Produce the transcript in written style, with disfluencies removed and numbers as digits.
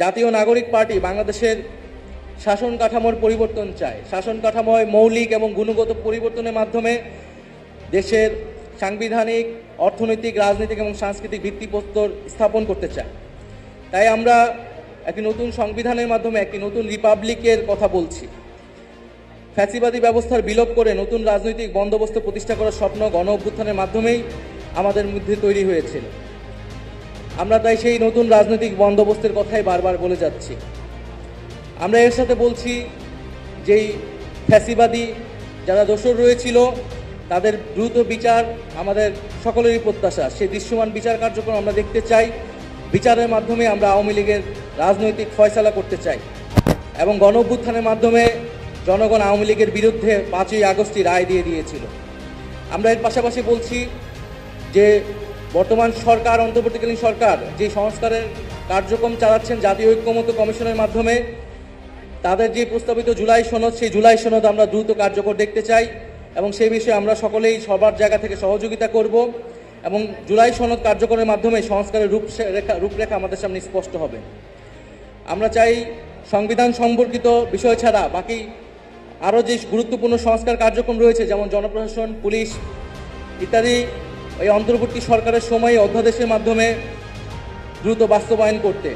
জাতীয় নাগরিক পার্টি বাংলাদেশের শাসন কাঠামোর পরিবর্তন চায়। শাসন কাঠামোয় মৌলিক এবং গুণগত পরিবর্তনের মাধ্যমে দেশের সাংবিধানিক, অর্থনৈতিক, রাজনৈতিক এবং সাংস্কৃতিক ভিত্তিপ্রস্তর স্থাপন করতে চায়। তাই আমরা একটি নতুন সংবিধানের মাধ্যমে একটি নতুন রিপাবলিকের কথা বলছি। ফ্যাসিবাদী ব্যবস্থার বিলোপ করে নতুন রাজনৈতিক বন্দোবস্ত প্রতিষ্ঠা করার স্বপ্ন গণ অভ্যুত্থানের মাধ্যমেই আমাদের মধ্যে তৈরি হয়েছিল। আমরা তাই সেই নতুন রাজনৈতিক বন্দোবস্তের কথাই বারবার বলে যাচ্ছি। আমরা এর সাথে বলছি যেই ফ্যাসিবাদী যারা দোষর রয়েছিল তাদের দ্রুত বিচার আমাদের সকলেরই প্রত্যাশা। সেই দৃশ্যমান বিচার কার্যক্রম আমরা দেখতে চাই। বিচারের মাধ্যমে আমরা আওয়ামী লীগের রাজনৈতিক ফয়সালা করতে চাই এবং গণ অভ্যুত্থানের মাধ্যমে জনগণ আওয়ামী লীগের বিরুদ্ধে 5ই আগস্টই রায় দিয়ে দিয়েছিল। আমরা এর পাশাপাশি বলছি যে বর্তমান সরকার, অন্তর্বর্তীকালীন সরকার যে সংস্কারের কার্যক্রম চালাচ্ছেন জাতীয় ঐক্যমত্য কমিশনের মাধ্যমে, তাদের যে প্রস্তাবিত জুলাই সনদ, সেই জুলাই সনদ আমরা দ্রুত কার্যকর দেখতে চাই এবং সেই বিষয়ে আমরা সকলেই সবার জায়গা থেকে সহযোগিতা করব এবং জুলাই সনদ কার্যকরের মাধ্যমে সংস্কারের রূপরেখা আমাদের সামনে স্পষ্ট হবে। আমরা চাই সংবিধান সম্পর্কিত বিষয় ছাড়া বাকি আরও যে গুরুত্বপূর্ণ সংস্কার কার্যক্রম রয়েছে, যেমন জনপ্রশাসন, পুলিশ ইত্যাদি, এই অন্তর্বর্তী সরকারের সময়ে অধ্যাদেশের মাধ্যমে দ্রুত বাস্তবায়ন করতে।